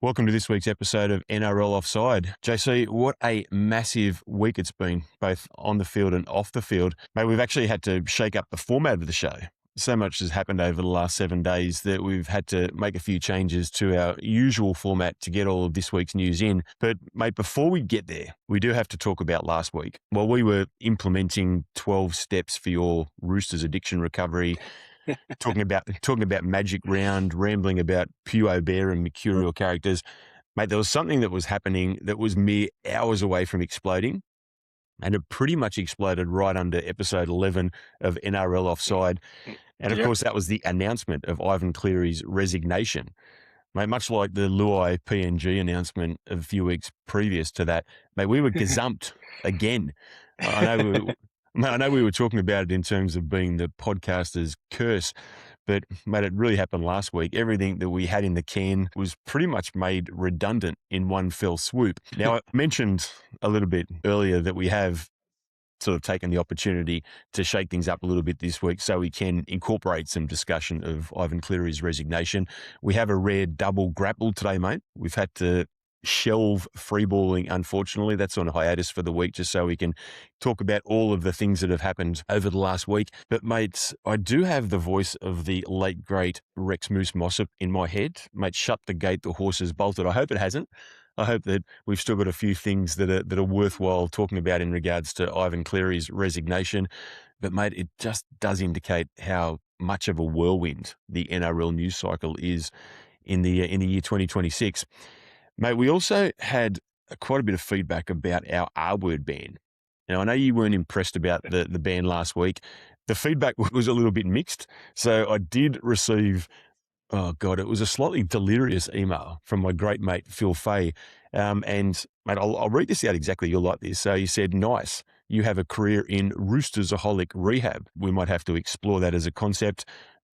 Welcome to this week's episode of NRL Offside. JC, what a massive week it's been, both on the field and off the field. Mate, we've actually had to shake up the format of the show. So much has happened over the last 7 days that we've had to make a few changes to our usual format to get all of this week's news in. But, mate, before we get there, we do have to talk about last week. While we were implementing 12 steps for your Roosters addiction recovery, talking about Magic Round, rambling about Puo Bear and mercurial characters. Mate, there was something that was happening that was mere hours away from exploding, and it pretty much exploded right under episode 11 of NRL Offside. And, of course, that was the announcement of Ivan Cleary's resignation. Mate, much like the Luai PNG announcement a few weeks previous to that, mate, we were gazumped again. I know we were talking about it in terms of being the podcaster's curse, but, mate, it really happened last week. Everything that we had in the can was pretty much made redundant in one fell swoop. Now, I mentioned a little bit earlier that we have sort of taken the opportunity to shake things up a little bit this week so we can incorporate some discussion of Ivan Cleary's resignation. We have a rare double grapple today, mate. We've had to shelve freeballing, unfortunately. That's on hiatus for the week just so we can talk about all of the things that have happened over the last week. But, mates, I do have the voice of the late, great Rex Moose Mossop in my head. Mate, shut the gate, the horse has bolted. I hope it hasn't. I hope that we've still got a few things that are worthwhile talking about in regards to Ivan Cleary's resignation. But, mate, it just does indicate how much of a whirlwind the NRL news cycle is in the year 2026. Mate, we also had quite a bit of feedback about our R-word ban. Now, I know you weren't impressed about the ban last week. The feedback was a little bit mixed. So I did receive, oh, God, it was a slightly delirious email from my great mate, Phil Fay. And, mate, I'll read this out exactly. You'll like this. So he said, "Nice. You have a career in Roostersaholic rehab. We might have to explore that as a concept."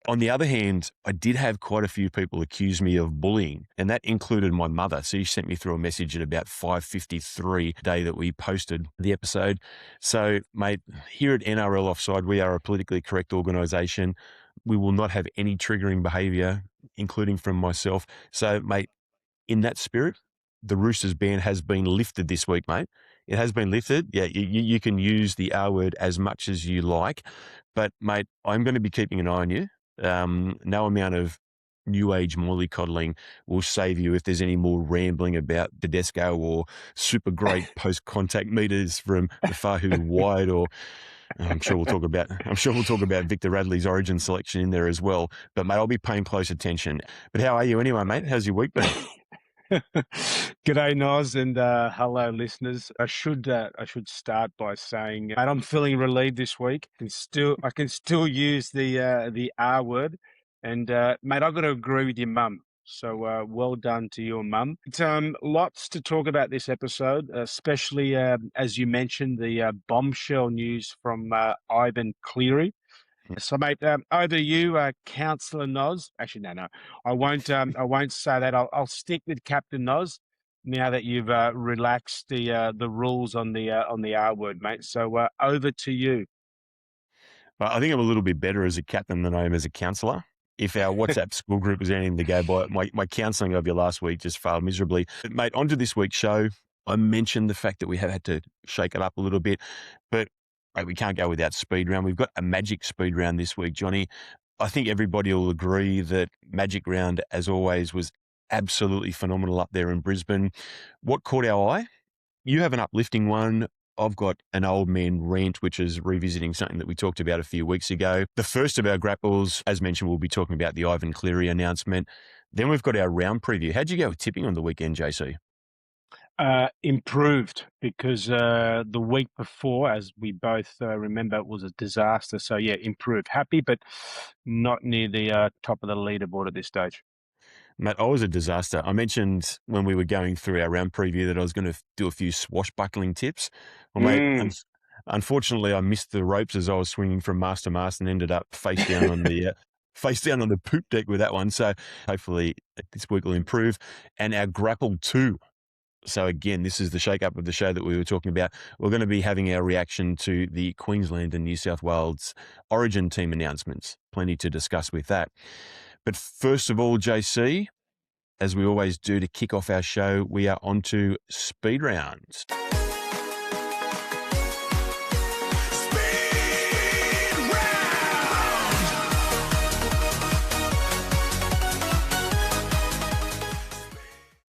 On the other hand, I did have quite a few people accuse me of bullying, and that included my mother. So she sent me through a message at about 5:53 day that we posted the episode. So, mate, here at NRL Offside, we are a politically correct organisation. We will not have any triggering behaviour, including from myself. So, mate, in that spirit, the Roosters ban has been lifted this week, mate. It has been lifted. Yeah, you can use the R word as much as you like. But, mate, I'm going to be keeping an eye on you. No amount of new age mollycoddling will save you if there's any more rambling about Tedesco or super great post contact meters from the Fahu wide, or I'm sure we'll talk about Victor Radley's origin selection in there as well. But, mate, I'll be paying close attention. But how are you anyway, mate? How's your week been? G'day, Noz, and hello, listeners. I should start by saying, mate, I'm feeling relieved this week. I can still use the R word, and mate, I've got to agree with your mum. So well done to your mum. It's lots to talk about this episode, especially as you mentioned the bombshell news from Ivan Cleary. So, mate, over to you, Councillor Noz. Actually, no, I won't. I won't say that. I'll stick with Captain Noz now that you've relaxed the rules on the R word, mate. So, over to you. Well, I think I'm a little bit better as a captain than I am as a counsellor. If our WhatsApp school group was anything to go by, my counselling of you last week just failed miserably. But, mate, on to this week's show. I mentioned the fact that we have had to shake it up a little bit, but, mate, we can't go without speed round. We've got a magic speed round this week, Johnny. I think everybody will agree that Magic Round, as always, was absolutely phenomenal up there in Brisbane. What caught our eye? You have an uplifting one. I've got an Old-man-rant, which is revisiting something that we talked about a few weeks ago. The first of our grapples, as mentioned, we'll be talking about the Ivan Cleary announcement. Then we've got our round preview. How'd you go with tipping on the weekend, JC? Improved because the week before, as we both remember, it was a disaster. So, yeah, improved. Happy, but not near the top of the leaderboard at this stage. Matt, I was a disaster. I mentioned when we were going through our round preview that I was going to do a few swashbuckling tips. Well, mate, unfortunately, I missed the ropes as I was swinging from mast to mast and ended up face down on the poop deck with that one. So hopefully this week will improve. And our grapple 2. So again, this is the shake-up of the show that we were talking about. We're going to be having our reaction to the Queensland and New South Wales Origin team announcements. Plenty to discuss with that. But first of all, JC, as we always do to kick off our show, we are on to speed rounds.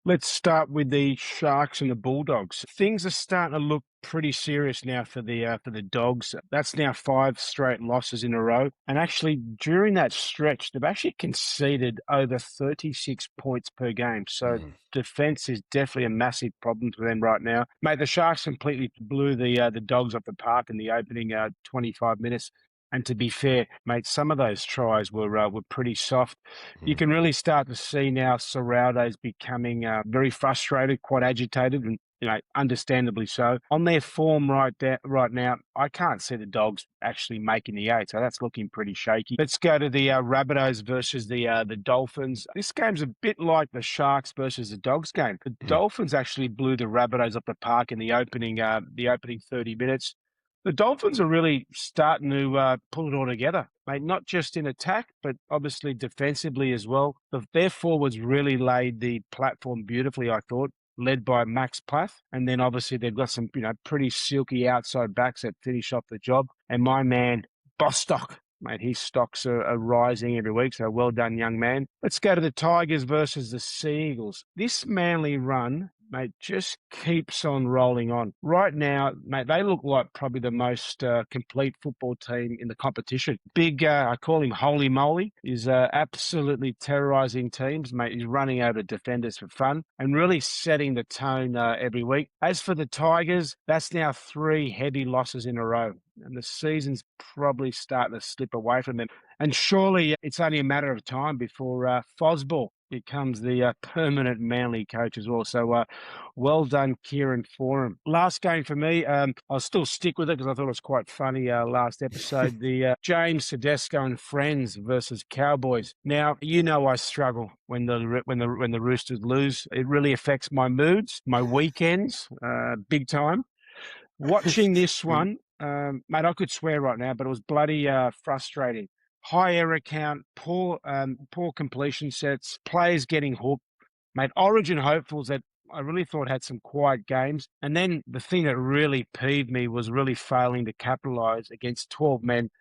Let's start with the Sharks and the Bulldogs. Things are starting to look pretty serious now for the Dogs. That's now 5 straight losses in a row. And actually, during that stretch, they've actually conceded over 36 points per game. So defense is definitely a massive problem for them right now. Mate, the Sharks completely blew the Dogs off the park in the opening 25 minutes. And to be fair, mate, some of those tries were pretty soft. You can really start to see now Serraldo's becoming very frustrated, quite agitated, and understandably so. On their form right now, I can't see the Dogs actually making the 8, so that's looking pretty shaky. Let's go to the Rabbitohs versus the Dolphins. This game's a bit like the Sharks versus the Dogs game. The Dolphins actually blew the Rabbitohs off the park in the opening 30 minutes. The Dolphins are really starting to pull it all together, mate, not just in attack, but obviously defensively as well. Their forwards really laid the platform beautifully, I thought, led by Max Plath. And then obviously they've got some pretty silky outside backs that finish off the job. And my man, Bostock, mate, his stocks are rising every week, so well done, young man. Let's go to the Tigers versus the Sea Eagles. This Manly run, mate, just keeps on rolling on. Right now, mate, they look like probably the most complete football team in the competition. Big, I call him Holy Moly, is absolutely terrorising teams, mate. He's running over defenders for fun and really setting the tone every week. As for the Tigers, that's now 3 heavy losses in a row. And the season's probably starting to slip away from them. And surely it's only a matter of time before Fosball becomes the permanent Manly coach as well. So well done, Kieran, for him. Last game for me, I'll still stick with it because I thought it was quite funny last episode. The James Tedesco and Friends versus Cowboys. Now, I struggle when the Roosters lose. It really affects my moods, my weekends, big time. Watching this one, mate, I could swear right now, but it was bloody frustrating. High error count, poor completion sets, players getting hooked. Mate, Origin hopefuls that I really thought had some quiet games. And then the thing that really peeved me was really failing to capitalise against 12 men,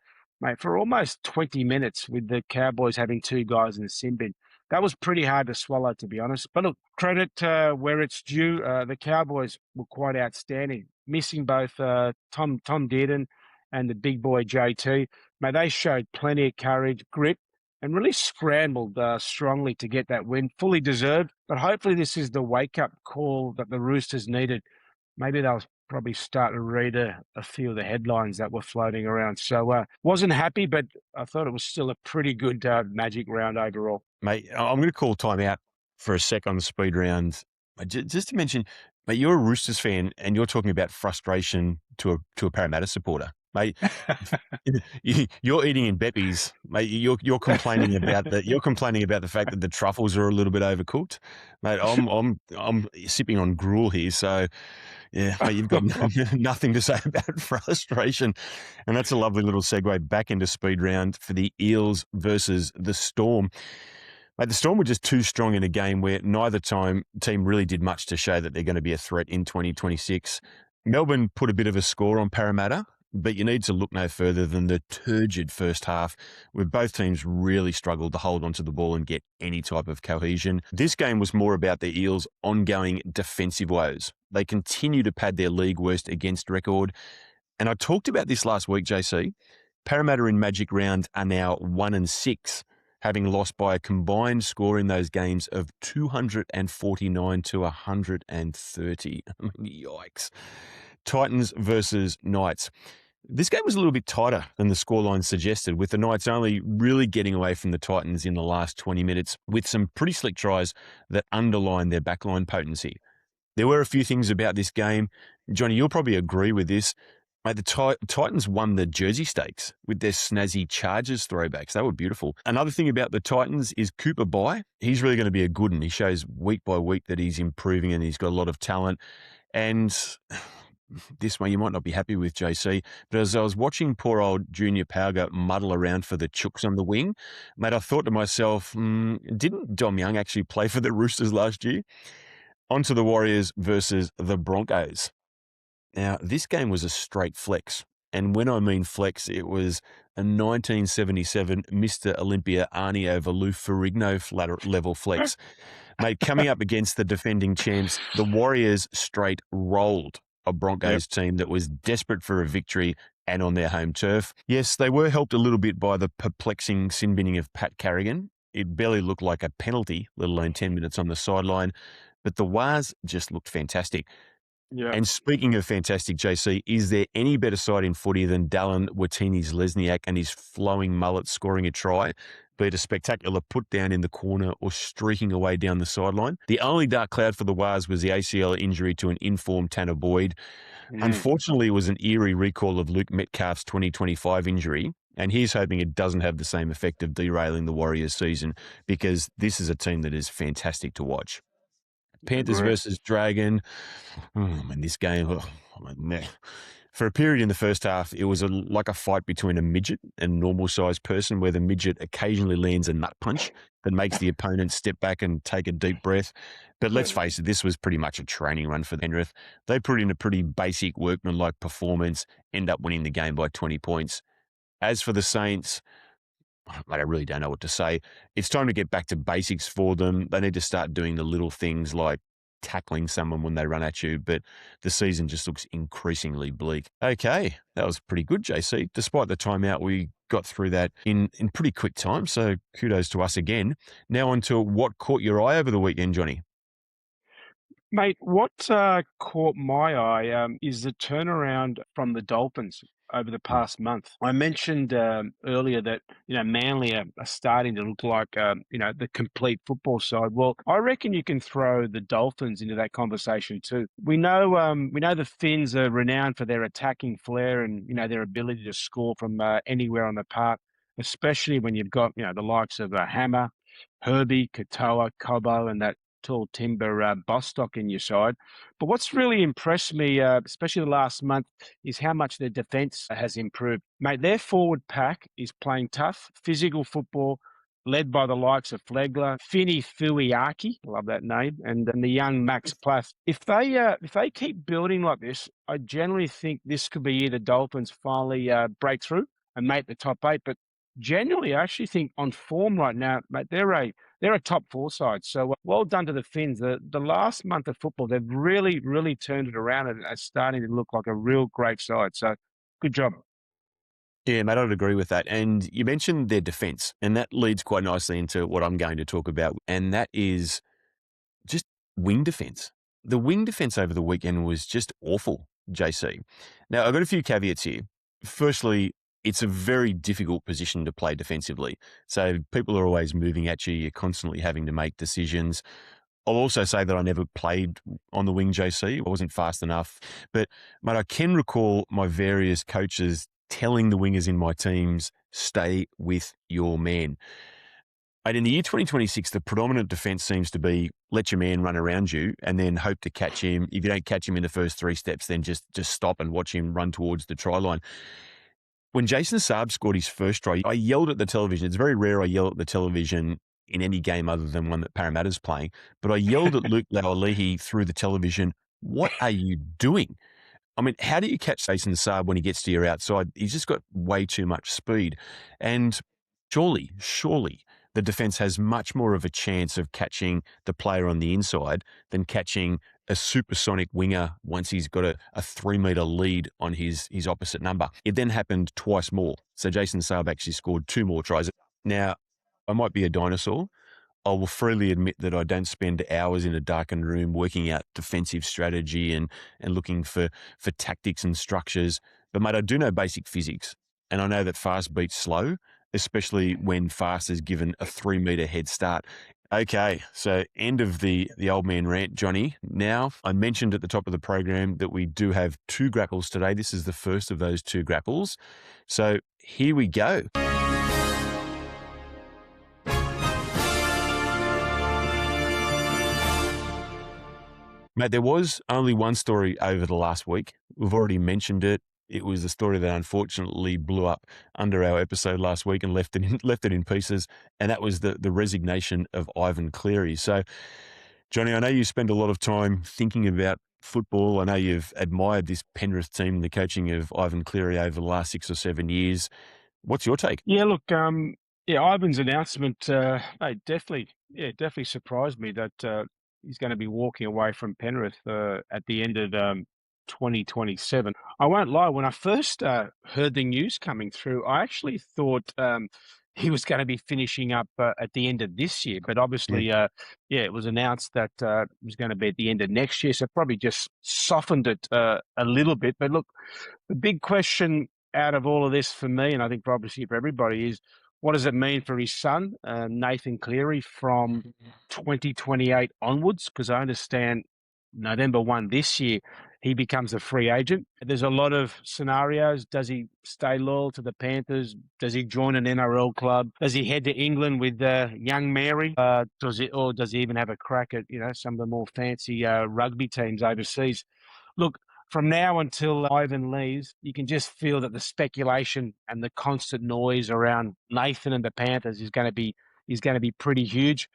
mate, for almost 20 minutes with the Cowboys having 2 guys in the sin bin. That was pretty hard to swallow, to be honest. But look, credit where it's due. The Cowboys were quite outstanding, missing both Tom Dearden and the big boy JT. Mate, they showed plenty of courage, grit, and really scrambled strongly to get that win. Fully deserved, but hopefully this is the wake-up call that the Roosters needed. Maybe they'll probably start to read a few of the headlines that were floating around. So wasn't happy, but I thought it was still a pretty good Magic round overall. Mate, I'm going to call time out for a sec on the speed round. Just to mention, mate, you're a Roosters fan and you're talking about frustration to a Parramatta supporter. Mate, you're eating in Beppy's, mate. You're complaining about the fact that the truffles are a little bit overcooked, mate. I'm sipping on gruel here, so yeah, mate, you've got nothing to say about frustration, and that's a lovely little segue back into speed round for the Eels versus the Storm. Mate, the Storm were just too strong in a game where neither team really did much to show that they're going to be a threat in 2026. Melbourne put a bit of a score on Parramatta, but you need to look no further than the turgid first half, where both teams really struggled to hold onto the ball and get any type of cohesion. This game was more about the Eels' ongoing defensive woes. They continue to pad their league worst against record. And I talked about this last week, JC. Parramatta in Magic Round are now 1-6, having lost by a combined score in those games of 249 to 130. Yikes. Titans versus Knights. This game was a little bit tighter than the scoreline suggested, with the Knights only really getting away from the Titans in the last 20 minutes with some pretty slick tries that underline their backline potency. There were a few things about this game. Johnny, you'll probably agree with this. Mate, the Titans won the jersey stakes with their snazzy Chargers throwbacks. They were beautiful. Another thing about the Titans is Cooper Bye. He's really going to be a good one. He shows week by week that he's improving and he's got a lot of talent. And this one you might not be happy with, JC, but as I was watching poor old Junior Pauga muddle around for the Chooks on the wing, mate, I thought to myself, didn't Dom Young actually play for the Roosters last year? On to the Warriors versus the Broncos. Now, this game was a straight flex. And when I mean flex, it was a 1977 Mr. Olympia Arnie over Lou Ferrigno level flex. Mate, coming up against the defending champs, the Warriors straight rolled a Broncos team that was desperate for a victory and on their home turf. Yes, they were helped a little bit by the perplexing sin binning of Pat Carrigan. It barely looked like a penalty, let alone 10 minutes on the sideline. But the Wars just looked fantastic. Yeah. And speaking of fantastic, JC, is there any better side in footy than Dallin Watini's-Lesniak and his flowing mullet scoring a try, be it a spectacular put down in the corner or streaking away down the sideline? The only dark cloud for the Wars was the ACL injury to an informed Tanner Boyd. Unfortunately, it was an eerie recall of Luke Metcalf's 2025 injury, and he's hoping it doesn't have the same effect of derailing the Warriors season, because this is a team that is fantastic to watch. Panthers versus Dragon. And this game, for a period in the first half, it was like a fight between a midget and a normal-sized person, where the midget occasionally lands a nut punch that makes the opponent step back and take a deep breath. But let's face it, this was pretty much a training run for Penrith. They put in a pretty basic workmanlike performance, end up winning the game by 20 points. As for the Saints, I really don't know what to say. It's time to get back to basics for them. They need to start doing the little things like tackling someone when they run at you, but the season just looks increasingly bleak. Okay, that was pretty good, JC. Despite the timeout, we got through that in pretty quick time, so kudos to us again. Now on to what caught your eye over the weekend, Johnny. Mate, what caught my eye is the turnaround from the Dolphins over the past month. I mentioned earlier that, Manly are starting to look like, the complete football side. Well, I reckon you can throw the Dolphins into that conversation too. We know the Finns are renowned for their attacking flair and, their ability to score from anywhere on the park, especially when you've got, the likes of Hammer, Herbie, Katoa, Cobo, and that tall timber Bostock in your side. But what's really impressed me, especially the last month, is how much their defence has improved. Mate, their forward pack is playing tough, physical football, led by the likes of Flegler, Fini Fuiaki, love that name, and the young Max Plath. If they keep building like this, I generally think this could be either Dolphins finally break through and make the top 8. But generally, I actually think on form right now, mate, they're a top 4 side. So well done to the Finns. The last month of football, they've really, really turned it around and are starting to look like a real great side. So good job. Yeah, mate, I'd agree with that. And you mentioned their defence, and that leads quite nicely into what I'm going to talk about, and that is just wing defence. The wing defence over the weekend was just awful, JC. Now, I've got a few caveats here. Firstly, it's a very difficult position to play defensively. So people are always moving at you. You're constantly having to make decisions. I'll also say that I never played on the wing, JC. I wasn't fast enough. But, mate, I can recall my various coaches telling the wingers in my teams, stay with your man. And in the year 2026, the predominant defence seems to be let your man run around you and then hope to catch him. If you don't catch him in the first 3 steps, then just stop and watch him run towards the try line. When Jason Saab scored his first try, I yelled at the television. It's very rare I yell at the television in any game other than one that Parramatta's playing. But I yelled at Luke Laualihi through the television, what are you doing? I mean, how do you catch Jason Saab when he gets to your outside? He's just got way too much speed. And surely, the defence has much more of a chance of catching the player on the inside than catching a supersonic winger once he's got a 3-metre lead on his opposite number. It then happened twice more. So Jason Saab actually scored 2 more tries. Now, I might be a dinosaur. I will freely admit that I don't spend hours in a darkened room working out defensive strategy and looking for tactics and structures. But, mate, I do know basic physics. And I know that fast beats slow, especially when fast is given a 3-metre head start. Okay, so end of the old man rant, Johnny. Now, I mentioned at the top of the program that we do have 2 grapples today. This is the first of those 2 grapples. So here we go. Mate, there was only one story over the last week. We've already mentioned it. It was a story that unfortunately blew up under our episode last week and left it in pieces, and that was the resignation of Ivan Cleary. So, Johnny, I know you spend a lot of time thinking about football. I know you've admired this Penrith team and the coaching of Ivan Cleary over the last 6 or 7 years. What's your take? Yeah, look, yeah, Ivan's announcement, definitely surprised me that he's going to be walking away from Penrith at the end of 2027. I won't lie, when I first heard the news coming through, I actually thought he was going to be finishing up at the end of this year, but obviously, it was announced that it was going to be at the end of next year, so probably just softened it a little bit. But look, the big question out of all of this for me, and I think obviously for everybody, is what does it mean for his son, Nathan Cleary, from 2028 onwards? Because I understand November 1 this year, he becomes a free agent. There's a lot of scenarios. Does he stay loyal to the Panthers? Does he join an NRL club? Does he head to England with young Mary? Does he even have a crack at some of the more fancy rugby teams overseas? Look, from now until Ivan leaves, you can just feel that the speculation and the constant noise around Nathan and the Panthers is going to be pretty huge.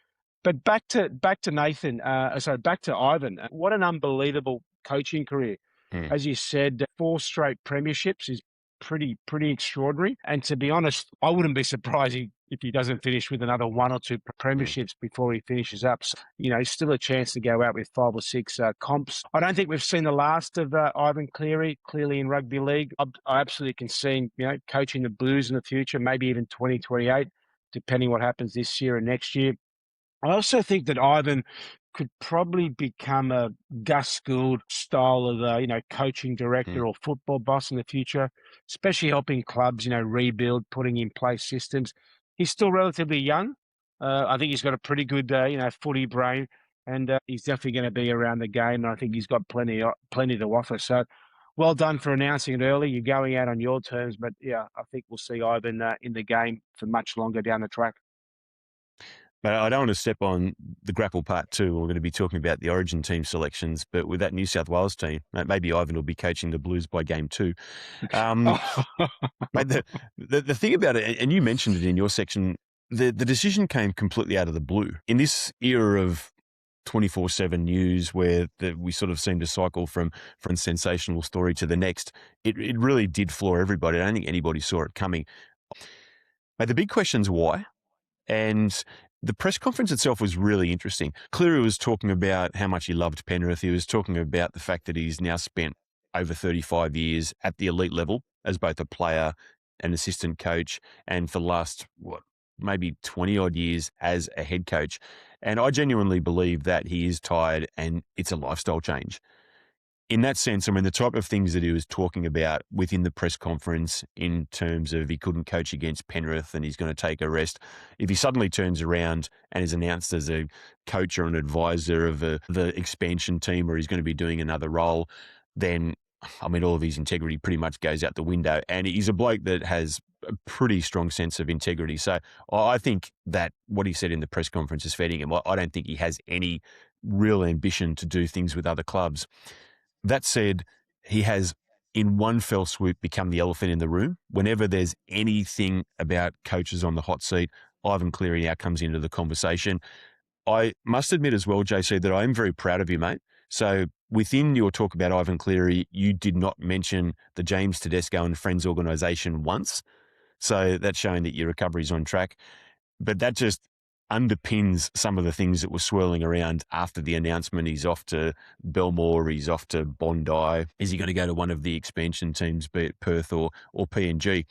But back to Nathan, back to Ivan. What an unbelievable coaching career. Mm. As you said, 4 straight premierships is pretty extraordinary. And to be honest, I wouldn't be surprised if he doesn't finish with another 1 or 2 premierships before he finishes up. So, still a chance to go out with 5 or 6 comps. I don't think we've seen the last of Ivan Cleary, clearly in rugby league. I absolutely can see him, coaching the Blues in the future, maybe even 2028, depending what happens this year and next year. I also think that Ivan could probably become a Gus Gould style of, coaching director or football boss in the future, especially helping clubs, rebuild, putting in place systems. He's still relatively young. I think he's got a pretty good, footy brain, and he's definitely going to be around the game. And I think he's got plenty to offer. So, well done for announcing it early. You're going out on your terms, but yeah, I think we'll see Ivan in the game for much longer down the track. But I don't want to step on the grapple part 2. We're going to be talking about the Origin team selections, but with that New South Wales team, maybe Ivan will be coaching the Blues by game 2. Mate, the thing about it, and you mentioned it in your section, the decision came completely out of the blue. In this era of 24/7 news where we sort of seem to cycle from sensational story to the next, it really did floor everybody. I don't think anybody saw it coming. But the big question's why? And the press conference itself was really interesting. Cleary was talking about how much he loved Penrith. He was talking about the fact that he's now spent over 35 years at the elite level as both a player and assistant coach, and for the last, maybe 20 odd years as a head coach. And I genuinely believe that he is tired and it's a lifestyle change. In that sense, I mean, the type of things that he was talking about within the press conference in terms of he couldn't coach against Penrith and he's going to take a rest. If he suddenly turns around and is announced as a coach or an advisor of the expansion team, or he's going to be doing another role, then, I mean, all of his integrity pretty much goes out the window. And he's a bloke that has a pretty strong sense of integrity. So I think that what he said in the press conference is feeding him. I don't think he has any real ambition to do things with other clubs. That said, he has, in one fell swoop, become the elephant in the room. Whenever there's anything about coaches on the hot seat, Ivan Cleary now comes into the conversation. I must admit as well, JC, that I am very proud of you, mate. So within your talk about Ivan Cleary, you did not mention the James Tedesco and Friends organisation once. So that's showing that your recovery is on track. But that just underpins some of the things that were swirling around after the announcement. He's off to Belmore, he's off to Bondi. Is he going to go to one of the expansion teams, be it Perth or PNG?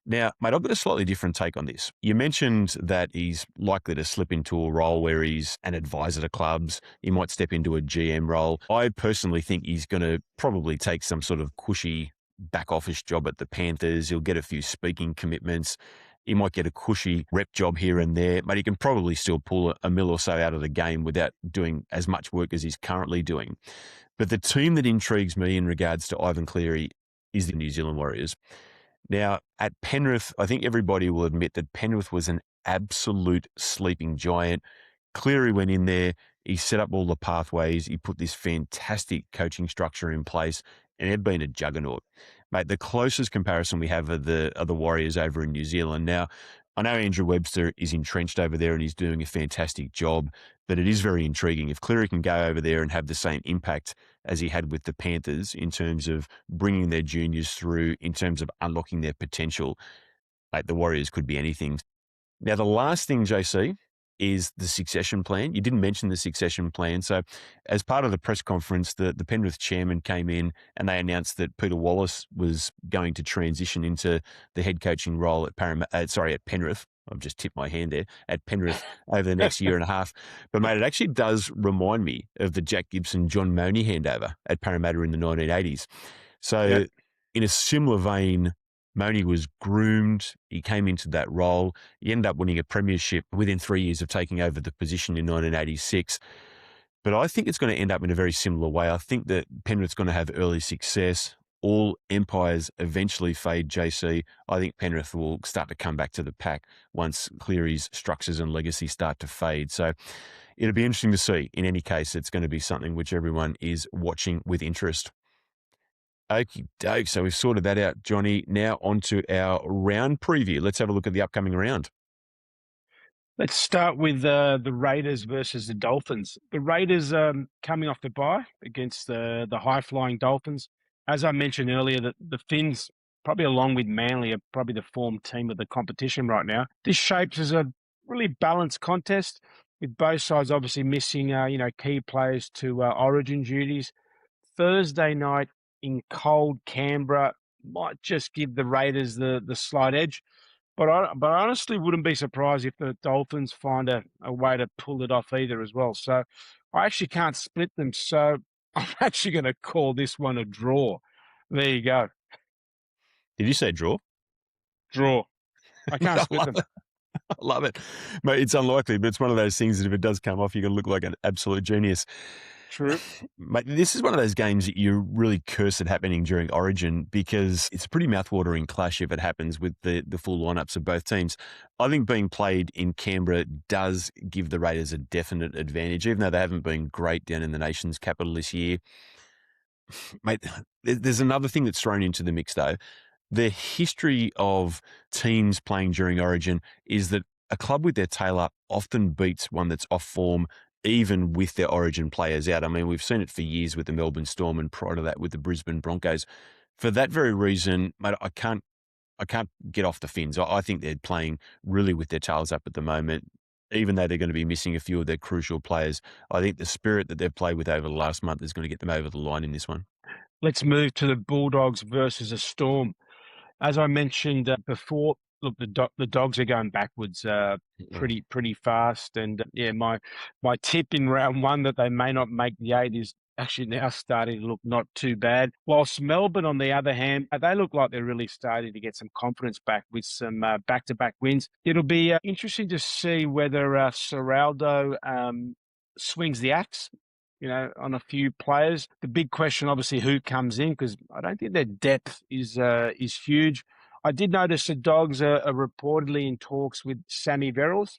Now, mate, I've got a slightly different take on this. You mentioned that he's likely to slip into a role where he's an advisor to clubs. He might step into a GM role. I personally think he's going to probably take some sort of cushy back office job at the Panthers. He'll get a few speaking commitments. He might get a cushy rep job here and there, but he can probably still pull a mil or so out of the game without doing as much work as he's currently doing. But the team that intrigues me in regards to Ivan Cleary is the New Zealand Warriors. Now, at Penrith, I think everybody will admit that Penrith was an absolute sleeping giant. Cleary went in there. He set up all the pathways. He put this fantastic coaching structure in place, and they've been a juggernaut. Mate, the closest comparison we have are the Warriors over in New Zealand. Now, I know Andrew Webster is entrenched over there and he's doing a fantastic job, but it is very intriguing. If Cleary can go over there and have the same impact as he had with the Panthers in terms of bringing their juniors through, in terms of unlocking their potential, mate, the Warriors could be anything. Now, the last thing, JC, is the succession plan. You didn't mention the succession plan. So, as part of the press conference, the Penrith chairman came in and they announced that Peter Wallace was going to transition into the head coaching role at at Penrith. I've just tipped my hand there, at Penrith over the next year and a half. But, mate, it actually does remind me of the Jack Gibson, John Mooney handover at Parramatta in the 1980s. So, Yep. in a similar vein, Mooney was groomed. He came into that role. He ended up winning a premiership within 3 years of taking over the position in 1986. But I think it's going to end up in a very similar way. I think that Penrith's going to have early success. All empires eventually fade, JC. I think Penrith will start to come back to the pack once Cleary's structures and legacy start to fade. So it'll be interesting to see. In any case, it's going to be something which everyone is watching with interest. Okie doke. So we've sorted that out, Johnny. Now on to our round preview. Let's have a look at the upcoming round. Let's start with the Raiders versus the Dolphins. The Raiders coming off the bye against the high-flying Dolphins. As I mentioned earlier, the Finns, probably along with Manly, are probably the form team of the competition right now. This shapes as a really balanced contest, with both sides obviously missing key players to origin duties. Thursday night in cold Canberra might just give the Raiders the slight edge. But I honestly wouldn't be surprised if the Dolphins find a way to pull it off either as well. So I actually can't split them. So I'm actually going to call this one a draw. There you go. Did you say draw? Draw. I can't I split love them. it. I love it. Mate, it's unlikely, but it's one of those things that if it does come off, you're going to look like an absolute genius. True. Mate, this is one of those games that you really curse at happening during Origin because it's a pretty mouthwatering clash if it happens with the full lineups of both teams. I think being played in Canberra does give the Raiders a definite advantage, even though they haven't been great down in the nation's capital this year. Mate, there's another thing that's thrown into the mix, though. The history of teams playing during Origin is that a club with their tail up often beats one that's off form, even with their Origin players out. I mean, we've seen it for years with the Melbourne Storm and prior to that with the Brisbane Broncos. For that very reason, mate, I can't get off the Finns. I think they're playing really with their tails up at the moment, even though they're going to be missing a few of their crucial players. I think the spirit that they've played with over the last month is going to get them over the line in this one. Let's move to the Bulldogs versus the Storm. As I mentioned before, look, the Dogs are going backwards pretty fast. And my tip in round one that they may not make the 8 is actually now starting to look not too bad. Whilst Melbourne, on the other hand, they look like they're really starting to get some confidence back with some back-to-back wins. It'll be interesting to see whether Serraldo swings the axe, on a few players. The big question, obviously, who comes in, because I don't think their depth is huge. I did notice the Dogs are reportedly in talks with Sammy Verrills,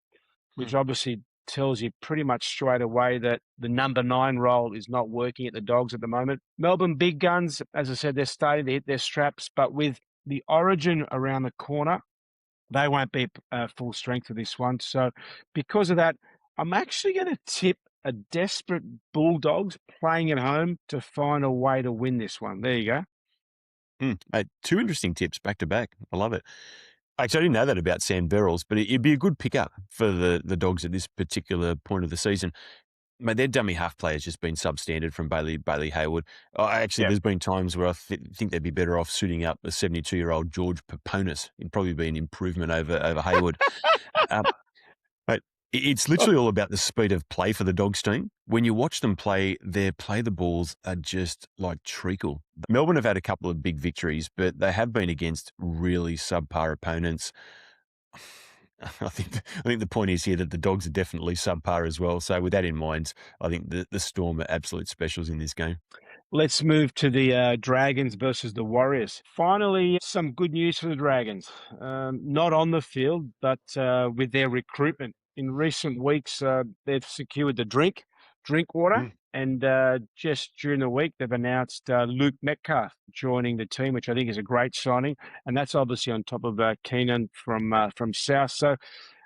which obviously tells you pretty much straight away that the number 9 role is not working at the Dogs at the moment. Melbourne big guns, as I said, they're starting to hit their straps, but with the Origin around the corner, they won't be full strength for this one. So because of that, I'm actually going to tip a desperate Bulldogs playing at home to find a way to win this one. There you go. Mate, 2 interesting tips back to back. I love it. Actually, I didn't know that about Sam Verrills, but it'd be a good pickup for the Dogs at this particular point of the season. Mate, their dummy half player's just been substandard from Bailey Hayward. There's been times where I think they'd be better off suiting up a 72-year-old George Paponis. It'd probably be an improvement over Hayward. But it's literally all about the speed of play for the Dogs team. When you watch them play, their play the balls are just like treacle. Melbourne have had a couple of big victories, but they have been against really subpar opponents. I think the point is here that the Dogs are definitely subpar as well. So with that in mind, I think the Storm are absolute specials in this game. Let's move to the Dragons versus the Warriors. Finally, some good news for the Dragons. Not on the field, but with their recruitment. In recent weeks, they've secured the drink drink water. Mm. And just during the week, they've announced Luke Metcalf joining the team, which I think is a great signing. And that's obviously on top of Keenan from South. So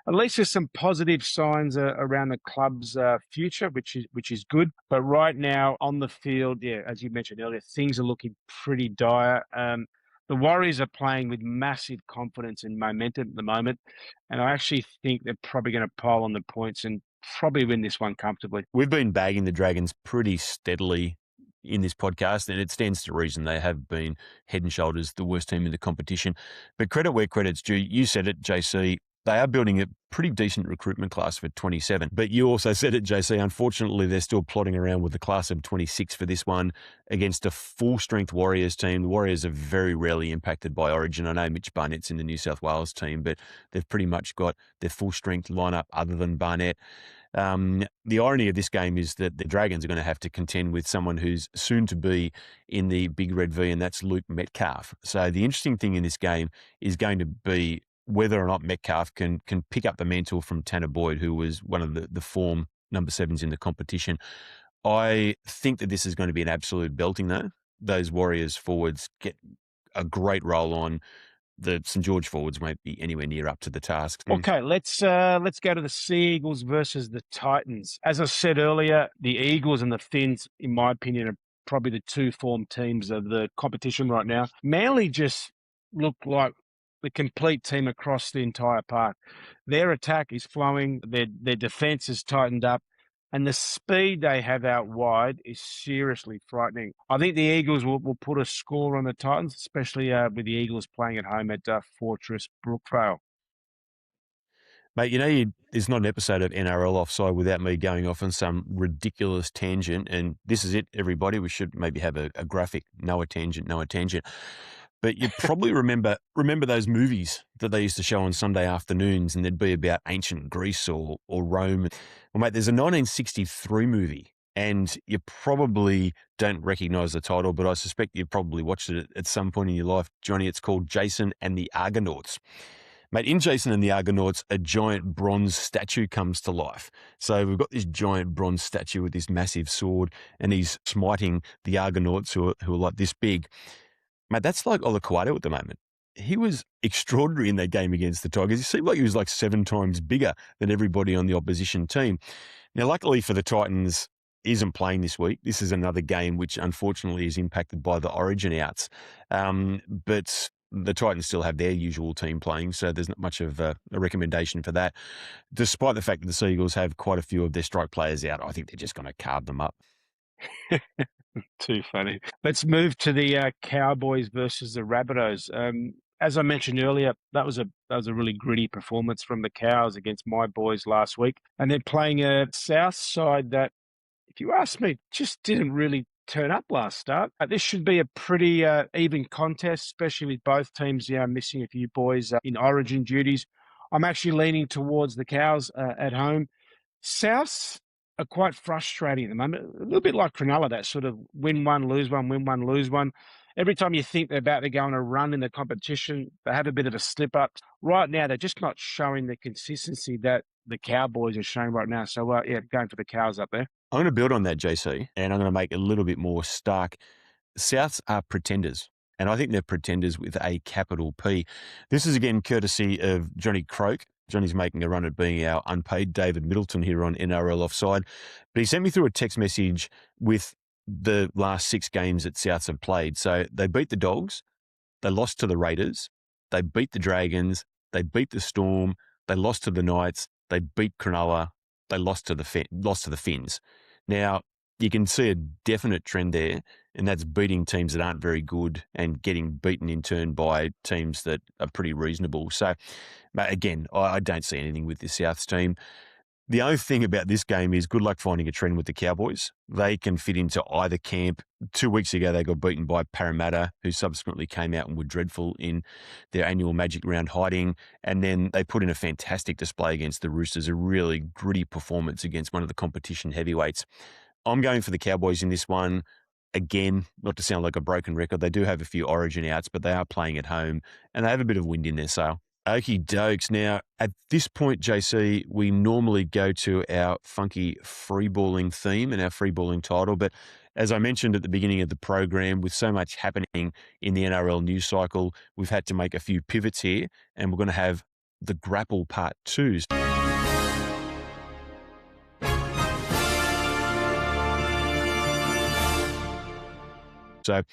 at least there's some positive signs around the club's future, which is good. But right now on the field, yeah, as you mentioned earlier, things are looking pretty dire. The Warriors are playing with massive confidence and momentum at the moment, and I actually think they're probably going to pile on the points and probably win this one comfortably. We've been bagging the Dragons pretty steadily in this podcast, and it stands to reason they have been head and shoulders the worst team in the competition. But credit where credit's due. You said it, JC. They are building a pretty decent recruitment class for 27. But you also said it, JC. Unfortunately, they're still plodding around with the class of 26 for this one against a full-strength Warriors team. The Warriors are very rarely impacted by Origin. I know Mitch Barnett's in the New South Wales team, but they've pretty much got their full-strength lineup other than Barnett. The irony of this game is that the Dragons are going to have to contend with someone who's soon to be in the Big Red V, and that's Luke Metcalf. So the interesting thing in this game is going to be whether or not Metcalf can pick up the mantle from Tanner Boyd, who was one of the form number sevens in the competition. I think that this is going to be an absolute belting, though. Those Warriors forwards get a great roll on. The St. George forwards won't be anywhere near up to the task. Okay, let's go to the Sea Eagles versus the Titans. As I said earlier, the Eagles and the Finns, in my opinion, are probably the two form teams of the competition right now. Manly just look like the complete team across the entire park. Their attack is flowing, their defence is tightened up, and the speed they have out wide is seriously frightening. I think the Eagles will put a score on the Titans, especially with the Eagles playing at home at Fortress Brookvale. Mate, there's not an episode of NRL Offside without me going off on some ridiculous tangent, and this is it, everybody. We should maybe have a graphic, no tangent, no tangent. But you probably remember those movies that they used to show on Sunday afternoons, and they'd be about ancient Greece or Rome. Well, mate, there's a 1963 movie, and you probably don't recognise the title, but I suspect you've probably watched it at some point in your life, Johnny. It's called Jason and the Argonauts. Mate, in Jason and the Argonauts, a giant bronze statue comes to life. So we've got this giant bronze statue with this massive sword, and he's smiting the Argonauts who are like this big. Mate, that's like Olaquato at the moment. He was extraordinary in that game against the Tigers. He seemed like he was like 7 times bigger than everybody on the opposition team. Now, luckily for the Titans, he isn't playing this week. This is another game which unfortunately is impacted by the Origin outs. But the Titans still have their usual team playing, so there's not much of a recommendation for that. Despite the fact that the Seagulls have quite a few of their strike players out, I think they're just going to carve them up. Too funny. Let's move to the Cowboys versus the Rabbitohs. As I mentioned earlier, that was a really gritty performance from the Cows against my boys last week, and they're playing a South side that, if you ask me, just didn't really turn up last start. This should be a pretty even contest, especially with both teams missing a few boys in Origin duties. I'm actually leaning towards the Cows at home. Souths are quite frustrating at the moment, a little bit like Cronulla, that sort of win one, lose one, win one, lose one. Every time you think they're about to go on a run in the competition, they have a bit of a slip up. Right now, they're just not showing the consistency that the Cowboys are showing right now. So, going for the Cows up there. I'm going to build on that, JC, and I'm going to make it a little bit more stark. Souths are pretenders, and I think they're pretenders with a capital P. This is, again, courtesy of Johnny Croak. Johnny's making a run at being our unpaid David Middleton here on NRL Offside. But he sent me through a text message with the last 6 games that Souths have played. So they beat the Dogs, they lost to the Raiders, they beat the Dragons, they beat the Storm, they lost to the Knights, they beat Cronulla, they lost to the Finns. Now, you can see a definite trend there, and that's beating teams that aren't very good and getting beaten in turn by teams that are pretty reasonable. So, again, I don't see anything with this Souths team. The only thing about this game is good luck finding a trend with the Cowboys. They can fit into either camp. 2 weeks ago, they got beaten by Parramatta, who subsequently came out and were dreadful in their annual Magic Round hiding. And then they put in a fantastic display against the Roosters, a really gritty performance against one of the competition heavyweights. I'm going for the Cowboys in this one. Again, not to sound like a broken record, they do have a few Origin outs, but they are playing at home and they have a bit of wind in their sail. Okie dokes. Now, at this point, JC, we normally go to our funky freeballing theme and our freeballing title. But as I mentioned at the beginning of the program, with so much happening in the NRL news cycle, we've had to make a few pivots here, and we're going to have the grapple part 2. So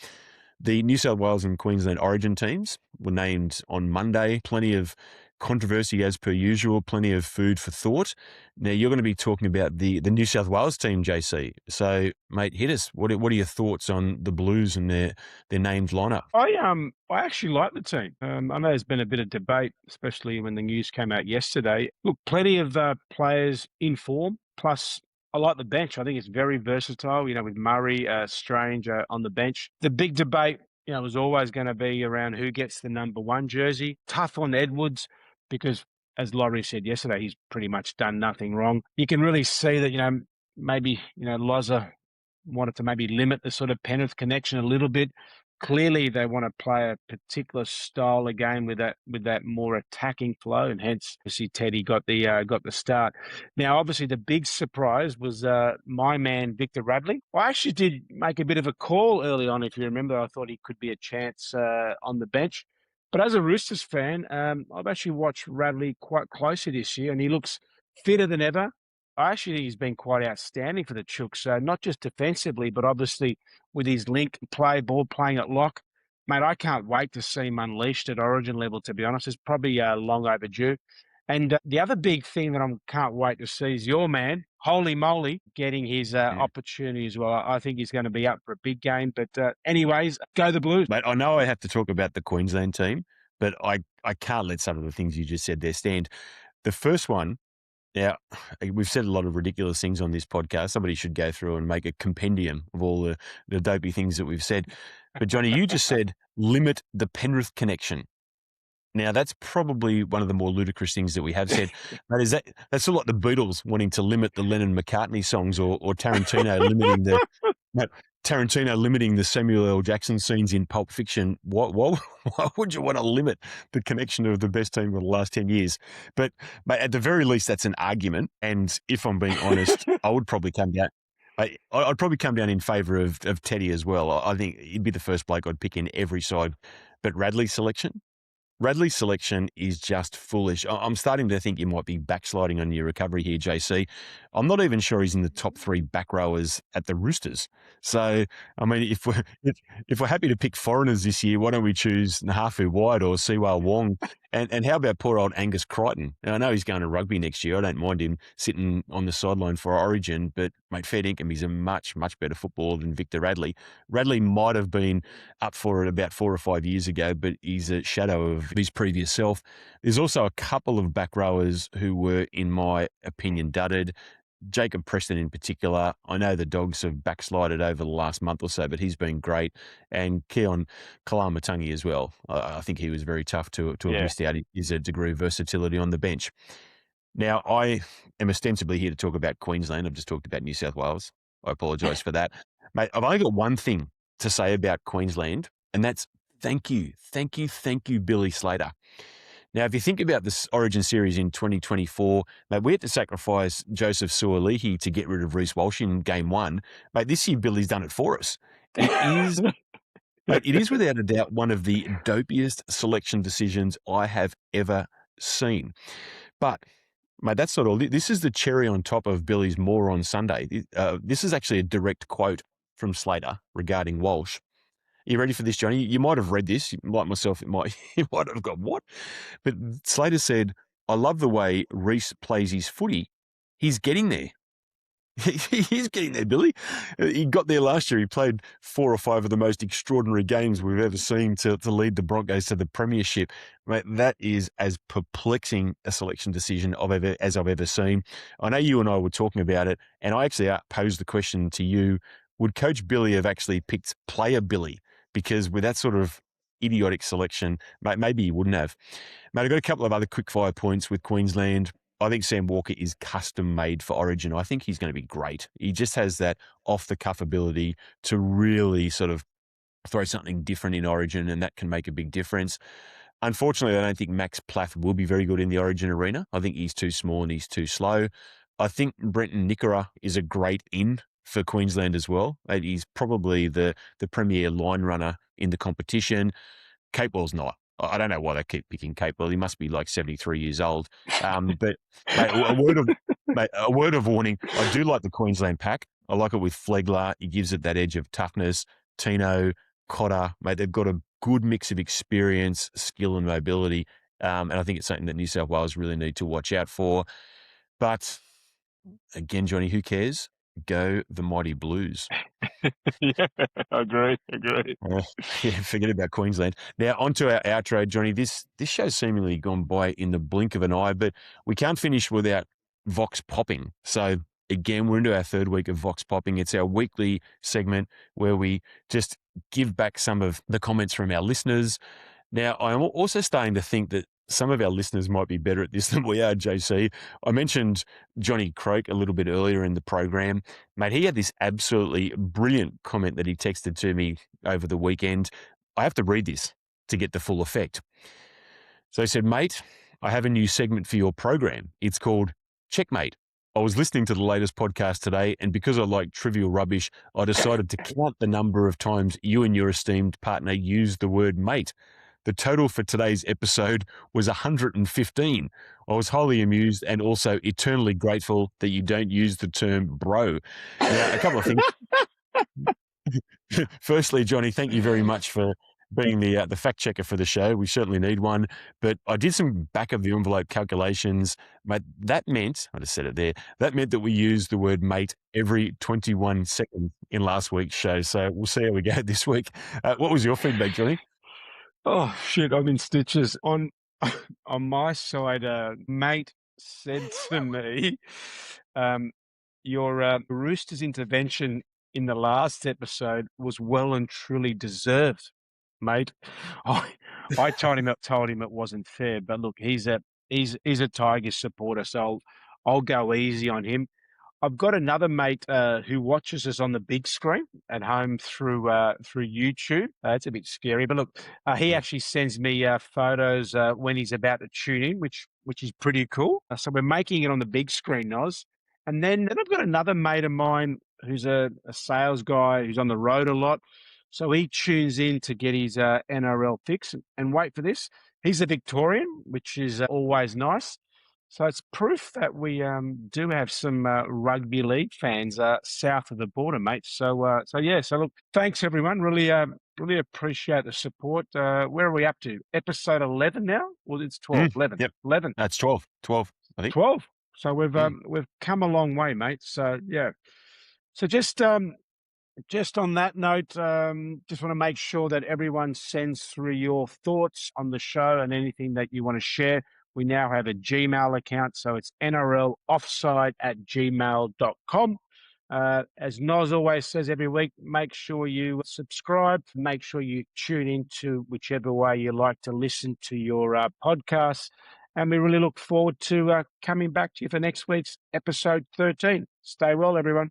the New South Wales and Queensland Origin teams were named on Monday. Plenty of controversy as per usual, plenty of food for thought. Now, you're going to be talking about the New South Wales team, JC. So, mate, hit us. What are your thoughts on the Blues and their named lineup? I actually like the team. I know there's been a bit of debate, especially when the news came out yesterday. Look, plenty of players in form, plus I like the bench. I think it's very versatile, with Murray, Strange on the bench. The big debate, was always going to be around who gets the number 1 jersey. Tough on Edwards because, as Laurie said yesterday, he's pretty much done nothing wrong. You can really see that, maybe, Loza wanted to maybe limit the sort of Penrith connection a little bit. Clearly, they want to play a particular style of game with that more attacking flow, and hence, obviously, Teddy got the start. Now, obviously, the big surprise was my man Victor Radley. I actually did make a bit of a call early on. If you remember, I thought he could be a chance on the bench. But as a Roosters fan, I've actually watched Radley quite closely this year, and he looks fitter than ever. I actually think he's been quite outstanding for the Chooks, not just defensively, but obviously with his link play, ball playing at lock. Mate, I can't wait to see him unleashed at Origin level, to be honest. It's probably long overdue. And the other big thing that I can't wait to see is your man, Holy Moly, getting his opportunity as well. I think he's going to be up for a big game. But anyways, go the Blues. Mate, I know I have to talk about the Queensland team, but I can't let some of the things you just said there stand. The first one, now, we've said a lot of ridiculous things on this podcast. Somebody should go through and make a compendium of all the dopey things that we've said. But, Johnny, you just said limit the Penrith connection. Now, that's probably one of the more ludicrous things that we have said. But that's sort of like the Beatles wanting to limit the Lennon-McCartney songs, or Tarantino limiting the Samuel L. Jackson scenes in Pulp Fiction. Why would you want to limit the connection of the best team of the last 10 years? But at the very least, that's an argument. And if I'm being honest, I would probably come down. I'd probably come down in favour of Teddy as well. I think he'd be the first bloke I'd pick in every side. But Radley's selection is just foolish. I'm starting to think you might be backsliding on your recovery here, JC. I'm not even sure he's in the top 3 back rowers at the Roosters. So, I mean, if we're happy to pick foreigners this year, why don't we choose Nahafu White or Siwa Wong? And how about poor old Angus Crichton? Now, I know he's going to rugby next year. I don't mind him sitting on the sideline for Origin, but, mate, fair dinkum, he's a much, much better footballer than Victor Radley. Radley might have been up for it about 4 or 5 years ago, but he's a shadow of his previous self. There's also a couple of back rowers who were, in my opinion, dudded. Jacob Preston in particular. I know the Dogs have backslided over the last month or so, but he's been great. And Keon Kalamatangi as well. I think he was very tough to have missed out his degree of versatility on the bench. Now, I am ostensibly here to talk about Queensland. I've just talked about New South Wales. I apologise for that. Mate, I've only got one thing to say about Queensland, and that's thank you, Billy Slater. Now, if you think about this Origin series in 2024, mate, we had to sacrifice Joseph Suolihi to get rid of Reece Walsh in game 1. Mate, this year Billy's done it for us. It is without a doubt one of the dopiest selection decisions I have ever seen. But, mate, that's not all. This is the cherry on top of Billy's more on Sunday. This is actually a direct quote from Slater regarding Walsh. Are you ready for this, Johnny? You might have read this. Like myself, you might have got what? But Slater said, I love the way Reece plays his footy. He's getting there. He's getting there, Billy. He got there last year. He played 4 or 5 of the most extraordinary games we've ever seen to lead the Broncos to the premiership. Mate, that is as perplexing a selection decision as I've ever seen. I know you and I were talking about it, and I actually posed the question to you, would Coach Billy have actually picked player Billy? Because with that sort of idiotic selection, maybe he wouldn't have. Mate, I've got a couple of other quick-fire points with Queensland. I think Sam Walker is custom-made for Origin. I think he's going to be great. He just has that off-the-cuff ability to really sort of throw something different in Origin, and that can make a big difference. Unfortunately, I don't think Max Plath will be very good in the Origin arena. I think he's too small and he's too slow. I think Brenton Nickera is a great in for Queensland as well. He's probably the premier line runner in the competition. Capewell's not. I don't know why they keep picking Capewell. He must be like 73 years old. But mate, a word of warning. I do like the Queensland pack. I like it with Flegler. He gives it that edge of toughness. Tino, Cotter, mate, they've got a good mix of experience, skill, and mobility. And I think it's something that New South Wales really need to watch out for. But again, Johnny, who cares? Go the mighty Blues. Yeah, agree. Yeah, forget about Queensland. Now, on to our outro, Johnny. This show's seemingly gone by in the blink of an eye, but we can't finish without Vox Popping. So, again, we're into our third week of Vox Popping. It's our weekly segment where we just give back some of the comments from our listeners. Now, I'm also starting to think that some of our listeners might be better at this than we are, JC. I mentioned Johnny Croak a little bit earlier in the program. Mate, he had this absolutely brilliant comment that he texted to me over the weekend. I have to read this to get the full effect. So he said, mate, I have a new segment for your program. It's called Checkmate. I was listening to the latest podcast today, and because I like trivial rubbish, I decided to count the number of times you and your esteemed partner used the word mate. The total for today's episode was 115. I was highly amused and also eternally grateful that you don't use the term bro. Now, a couple of things. Firstly, Johnny, thank you very much for being the fact checker for the show. We certainly need one. But I did some back of the envelope calculations. Mate, that meant, I just said it there, that meant that we used the word mate every 21 seconds in last week's show. So we'll see how we go this week. What was your feedback, Johnny? Oh shit! I'm in stitches. On my side, mate said to me, "Your rooster's intervention in the last episode was well and truly deserved, mate." I told him it wasn't fair, but look, he's a Tigers supporter, so I'll go easy on him. I've got another mate who watches us on the big screen at home through YouTube. It's a bit scary, but look, he actually sends me photos when he's about to tune in, which is pretty cool. So we're making it on the big screen, Noz. And then I've got another mate of mine who's a sales guy who's on the road a lot. So he tunes in to get his NRL fix. And wait for this, he's a Victorian, which is always nice. So it's proof that we do have some rugby league fans south of the border, mate. So yeah. So look, thanks everyone. Really appreciate the support. Where are we up to? Episode 11 now? Well, it's 12. 11. Yep. 11. That's 12. 12, I think. 12. So we've come a long way, mate. So yeah. So just on that note, just want to make sure that everyone sends through your thoughts on the show and anything that you want to share. We now have a Gmail account, so it's nrloffside@gmail.com. As Noz always says every week, make sure you subscribe, make sure you tune into whichever way you like to listen to your podcasts. And we really look forward to coming back to you for next week's episode 13. Stay well, everyone.